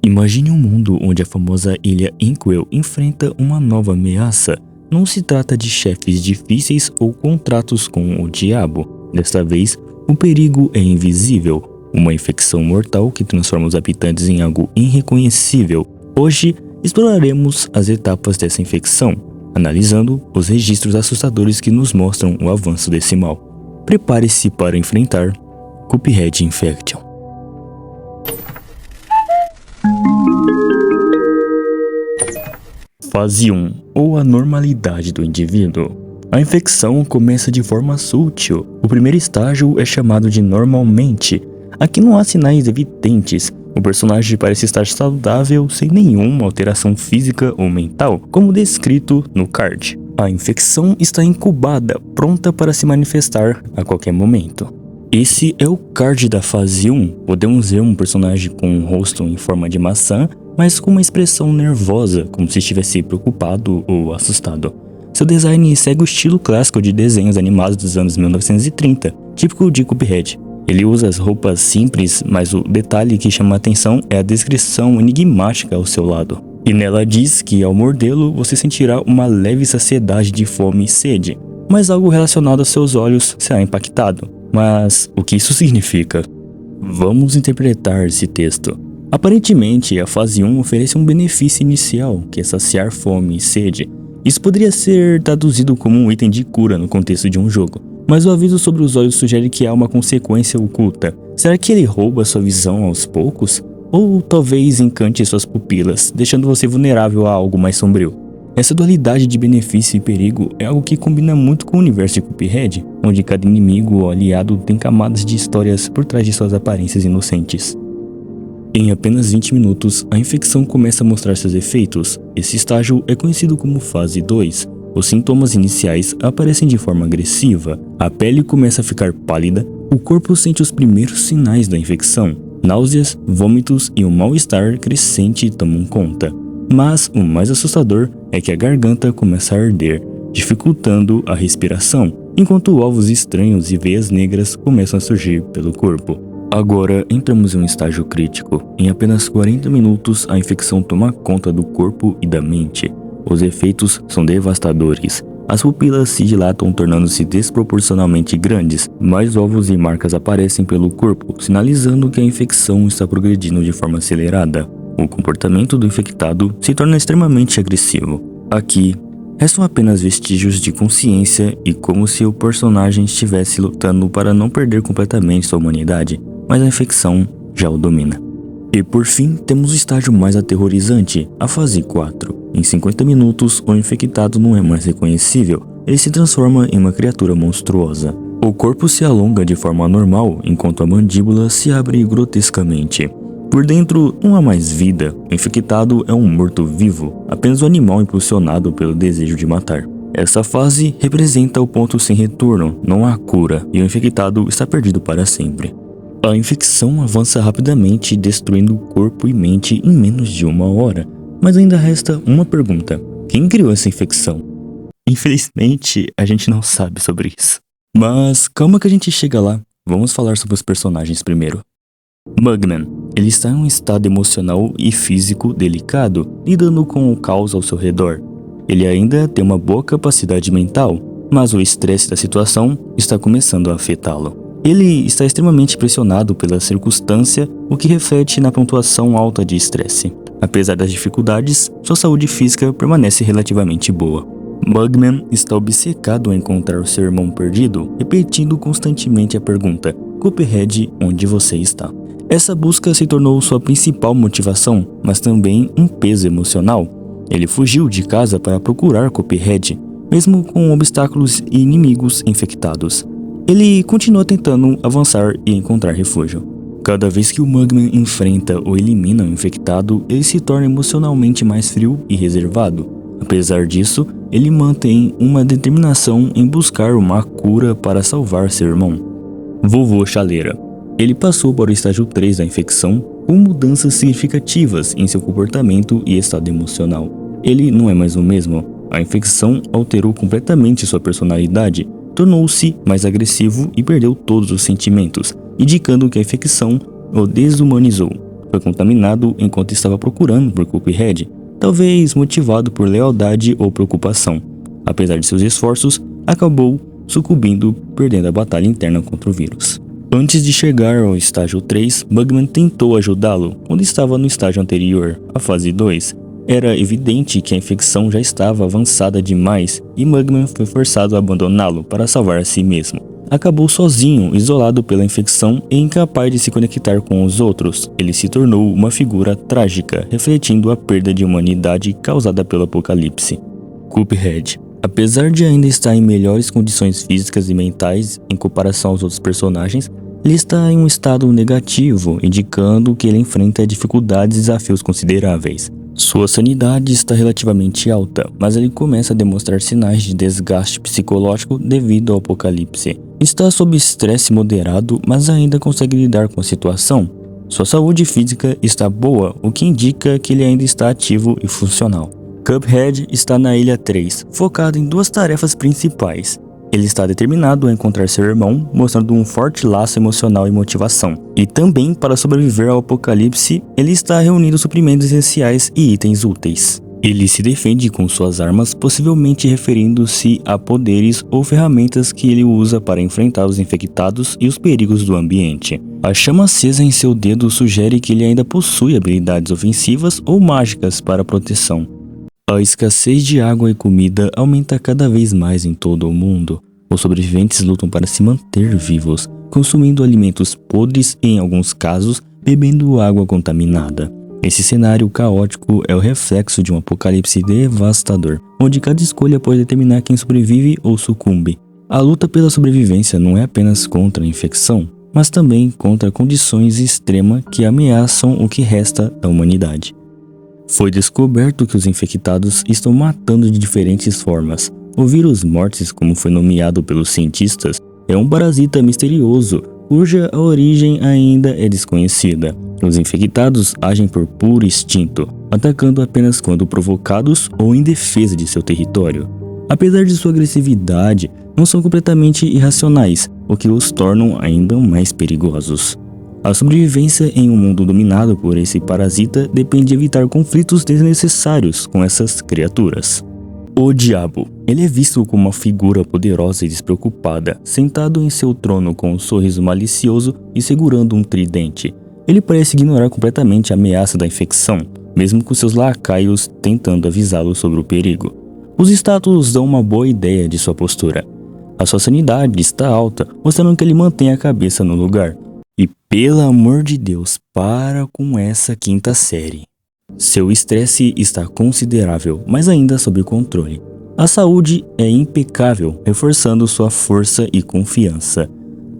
Imagine um mundo onde a famosa ilha Inkwell enfrenta uma nova ameaça. Não se trata de chefes difíceis ou contratos com o diabo. Desta vez, o perigo é invisível, uma infecção mortal que transforma os habitantes em algo irreconhecível. Hoje, exploraremos as etapas dessa infecção, analisando os registros assustadores que nos mostram o avanço desse mal. Prepare-se para enfrentar Cuphead Infection. Fase 1, ou a normalidade do indivíduo. A infecção começa de forma sutil. O primeiro estágio é chamado de normalmente. Aqui não há sinais evidentes. O personagem parece estar saudável sem nenhuma alteração física ou mental, como descrito no card. A infecção está incubada, pronta para se manifestar a qualquer momento. Esse é o card da fase 1. Podemos ver um personagem com um rosto em forma de maçã, mas com uma expressão nervosa, como se estivesse preocupado ou assustado. Seu design segue o estilo clássico de desenhos animados dos anos 1930, típico de Cuphead. Ele usa as roupas simples, mas o detalhe que chama a atenção é a descrição enigmática ao seu lado. E nela diz que ao mordê-lo você sentirá uma leve saciedade de fome e sede, mas algo relacionado aos seus olhos será impactado. Mas o que isso significa? Vamos interpretar esse texto. Aparentemente, a fase 1 oferece um benefício inicial, que é saciar fome e sede. Isso poderia ser traduzido como um item de cura no contexto de um jogo, mas o aviso sobre os olhos sugere que há uma consequência oculta. Será que ele rouba sua visão aos poucos? Ou talvez encante suas pupilas, deixando você vulnerável a algo mais sombrio? Essa dualidade de benefício e perigo é algo que combina muito com o universo de Cuphead, onde cada inimigo ou aliado tem camadas de histórias por trás de suas aparências inocentes. Em apenas 20 minutos, a infecção começa a mostrar seus efeitos. Esse estágio é conhecido como fase 2. Os sintomas iniciais aparecem de forma agressiva, a pele começa a ficar pálida, o corpo sente os primeiros sinais da infecção. Náuseas, vômitos e um mal-estar crescente tomam conta. Mas o mais assustador é que a garganta começa a arder, dificultando a respiração, enquanto alvos estranhos e veias negras começam a surgir pelo corpo. Agora entramos em um estágio crítico. Em apenas 40 minutos, a infecção toma conta do corpo e da mente. Os efeitos são devastadores. As pupilas se dilatam, tornando-se desproporcionalmente grandes. Mais ovos e marcas aparecem pelo corpo, sinalizando que a infecção está progredindo de forma acelerada. O comportamento do infectado se torna extremamente agressivo. Aqui, restam apenas vestígios de consciência e como se o personagem estivesse lutando para não perder completamente sua humanidade, mas a infecção já o domina. E por fim, temos o estágio mais aterrorizante, a fase 4. Em 50 minutos, o infectado não é mais reconhecível, ele se transforma em uma criatura monstruosa. O corpo se alonga de forma anormal, enquanto a mandíbula se abre grotescamente. Por dentro, não há mais vida, o infectado é um morto-vivo, apenas um animal impulsionado pelo desejo de matar. Essa fase representa o ponto sem retorno, não há cura, e o infectado está perdido para sempre. A infecção avança rapidamente, destruindo o corpo e mente em menos de 1 hora. Mas ainda resta uma pergunta: quem criou essa infecção? Infelizmente, a gente não sabe sobre isso. Mas calma que a gente chega lá. Vamos falar sobre os personagens primeiro. Mugman. Ele está em um estado emocional e físico delicado, lidando com o caos ao seu redor. Ele ainda tem uma boa capacidade mental, mas o estresse da situação está começando a afetá-lo. Ele está extremamente pressionado pela circunstância, o que reflete na pontuação alta de estresse. Apesar das dificuldades, sua saúde física permanece relativamente boa. Mugman está obcecado em encontrar o seu irmão perdido, repetindo constantemente a pergunta: Cuphead, onde você está? Essa busca se tornou sua principal motivação, mas também um peso emocional. Ele fugiu de casa para procurar Cuphead, mesmo com obstáculos e inimigos infectados. Ele continua tentando avançar e encontrar refúgio. Cada vez que o Mugman enfrenta ou elimina um infectado, ele se torna emocionalmente mais frio e reservado. Apesar disso, ele mantém uma determinação em buscar uma cura para salvar seu irmão. Vovô Chaleira. Ele passou para o estágio 3 da infecção com mudanças significativas em seu comportamento e estado emocional. Ele não é mais o mesmo. A infecção alterou completamente sua personalidade, tornou-se mais agressivo e perdeu todos os sentimentos, indicando que a infecção o desumanizou. foi contaminado enquanto estava procurando por Cuphead, talvez motivado por lealdade ou preocupação. Apesar de seus esforços, acabou sucumbindo, perdendo a batalha interna contra o vírus. Antes de chegar ao estágio 3, Bugman tentou ajudá-lo quando estava no estágio anterior, a fase 2. Era evidente que a infecção já estava avançada demais e Mugman foi forçado a abandoná-lo para salvar a si mesmo. Acabou sozinho, isolado pela infecção e incapaz de se conectar com os outros. Ele se tornou uma figura trágica, refletindo a perda de humanidade causada pelo apocalipse. Cuphead. Apesar de ainda estar em melhores condições físicas e mentais em comparação aos outros personagens, ele está em um estado negativo, indicando que ele enfrenta dificuldades e desafios consideráveis. Sua sanidade está relativamente alta, mas ele começa a demonstrar sinais de desgaste psicológico devido ao apocalipse. Está sob estresse moderado, mas ainda consegue lidar com a situação. Sua saúde física está boa, o que indica que ele ainda está ativo e funcional. Cuphead está na Ilha 3, focado em duas tarefas principais. Ele está determinado a encontrar seu irmão, mostrando um forte laço emocional e motivação. E também, para sobreviver ao apocalipse, ele está reunindo suprimentos essenciais e itens úteis. Ele se defende com suas armas, possivelmente referindo-se a poderes ou ferramentas que ele usa para enfrentar os infectados e os perigos do ambiente. A chama acesa em seu dedo sugere que ele ainda possui habilidades ofensivas ou mágicas para proteção. A escassez de água e comida aumenta cada vez mais em todo o mundo. Os sobreviventes lutam para se manter vivos, consumindo alimentos podres e, em alguns casos, bebendo água contaminada. Esse cenário caótico é o reflexo de um apocalipse devastador, onde cada escolha pode determinar quem sobrevive ou sucumbe. A luta pela sobrevivência não é apenas contra a infecção, mas também contra condições extremas que ameaçam o que resta da humanidade. Foi descoberto que os infectados estão matando de diferentes formas. O vírus Mortis, como foi nomeado pelos cientistas, é um parasita misterioso, cuja origem ainda é desconhecida. Os infectados agem por puro instinto, atacando apenas quando provocados ou em defesa de seu território. Apesar de sua agressividade, não são completamente irracionais, o que os tornam ainda mais perigosos. A sobrevivência em um mundo dominado por esse parasita depende de evitar conflitos desnecessários com essas criaturas. O Diabo. Ele é visto como uma figura poderosa e despreocupada, sentado em seu trono com um sorriso malicioso e segurando um tridente. Ele parece ignorar completamente a ameaça da infecção, mesmo com seus lacaios tentando avisá-lo sobre o perigo. Os estátuas dão uma boa ideia de sua postura. A sua sanidade está alta, mostrando que ele mantém a cabeça no lugar. E pelo amor de Deus, para com essa quinta série. Seu estresse está considerável, mas ainda sob controle. A saúde é impecável, reforçando sua força e confiança.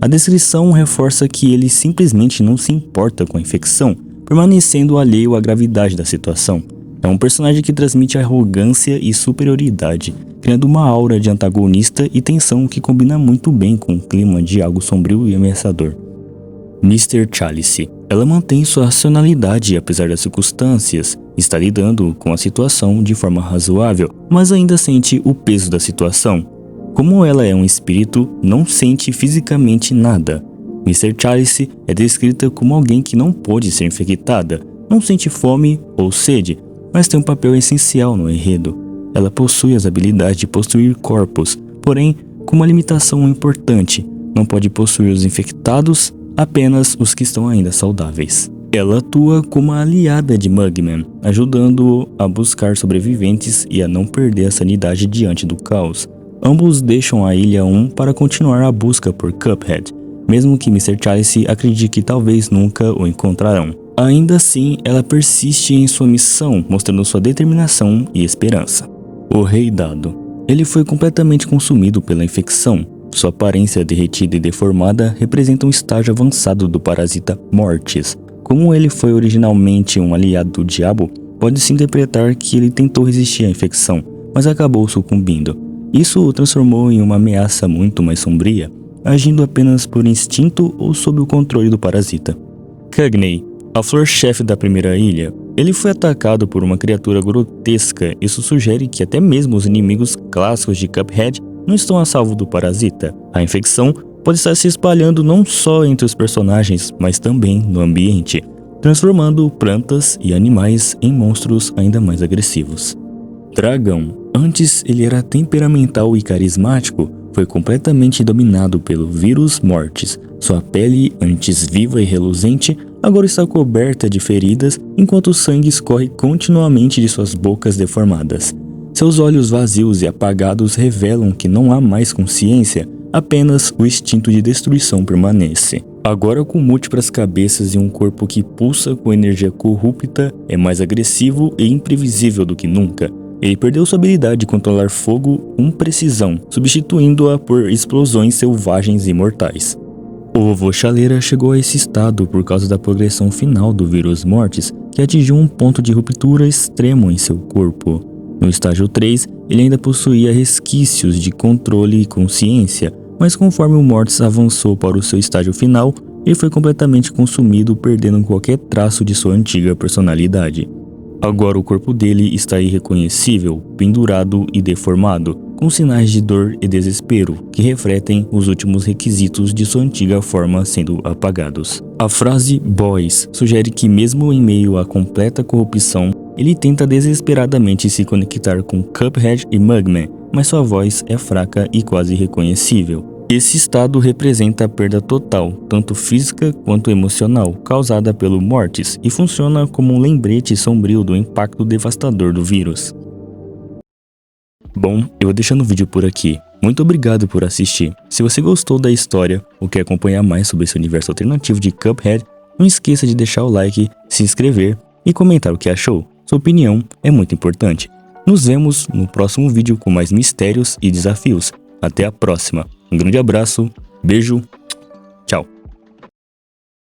A descrição reforça que ele simplesmente não se importa com a infecção, permanecendo alheio à gravidade da situação. É um personagem que transmite arrogância e superioridade, criando uma aura de antagonista e tensão que combina muito bem com o clima de algo sombrio e ameaçador. Mr. Chalice. Ela mantém sua racionalidade apesar das circunstâncias, está lidando com a situação de forma razoável, mas ainda sente o peso da situação. Como ela é um espírito, não sente fisicamente nada. Mr. Chalice é descrita como alguém que não pode ser infectada, não sente fome ou sede, mas tem um papel essencial no enredo. Ela possui as habilidades de possuir corpos, porém com uma limitação importante, não pode possuir os infectados, apenas os que estão ainda saudáveis. Ela atua como uma aliada de Mugman, ajudando-o a buscar sobreviventes e a não perder a sanidade diante do caos. Ambos deixam a Ilha 1 para continuar a busca por Cuphead, mesmo que Mr. Chalice acredite que talvez nunca o encontrarão. Ainda assim, ela persiste em sua missão, mostrando sua determinação e esperança. O Rei Dado. Ele foi completamente consumido pela infecção. Sua aparência derretida e deformada representa um estágio avançado do parasita Mortis. Como ele foi originalmente um aliado do Diabo, pode-se interpretar que ele tentou resistir à infecção, mas acabou sucumbindo. Isso o transformou em uma ameaça muito mais sombria, agindo apenas por instinto ou sob o controle do parasita. Cagney, a flor-chefe da primeira ilha. Ele foi atacado por uma criatura grotesca. Isso sugere que até mesmo os inimigos clássicos de Cuphead não estão a salvo do parasita. A infecção pode estar se espalhando não só entre os personagens, mas também no ambiente. transformando plantas e animais em monstros ainda mais agressivos. Dragão. Antes ele era temperamental e carismático, foi completamente dominado pelo vírus Mortis. Sua pele, antes viva e reluzente, agora está coberta de feridas, enquanto o sangue escorre continuamente de suas bocas deformadas. Seus olhos vazios e apagados revelam que não há mais consciência, apenas o instinto de destruição permanece. Agora com múltiplas cabeças e um corpo que pulsa com energia corrupta, é mais agressivo e imprevisível do que nunca. Ele perdeu sua habilidade de controlar fogo com precisão, substituindo-a por explosões selvagens e mortais. O vovô Chaleira chegou a esse estado por causa da progressão final do vírus Mortis, que atingiu um ponto de ruptura extremo em seu corpo. No estágio 3, ele ainda possuía resquícios de controle e consciência, mas conforme o Mortis avançou para o seu estágio final, ele foi completamente consumido, perdendo qualquer traço de sua antiga personalidade. Agora o corpo dele está irreconhecível, pendurado e deformado, com sinais de dor e desespero, que refletem os últimos requisitos de sua antiga forma sendo apagados. A frase "Boys" sugere que mesmo em meio à completa corrupção, ele tenta desesperadamente se conectar com Cuphead e Mugman, mas sua voz é fraca e quase irreconhecível. Esse estado representa a perda total, tanto física quanto emocional, causada pelo Mortis e funciona como um lembrete sombrio do impacto devastador do vírus. Bom, eu vou deixando o vídeo por aqui. Muito obrigado por assistir. Se você gostou da história ou quer acompanhar mais sobre esse universo alternativo de Cuphead, não esqueça de deixar o like, se inscrever e comentar o que achou. Sua opinião é muito importante. Nos vemos no próximo vídeo com mais mistérios e desafios. Até a próxima. Um grande abraço, beijo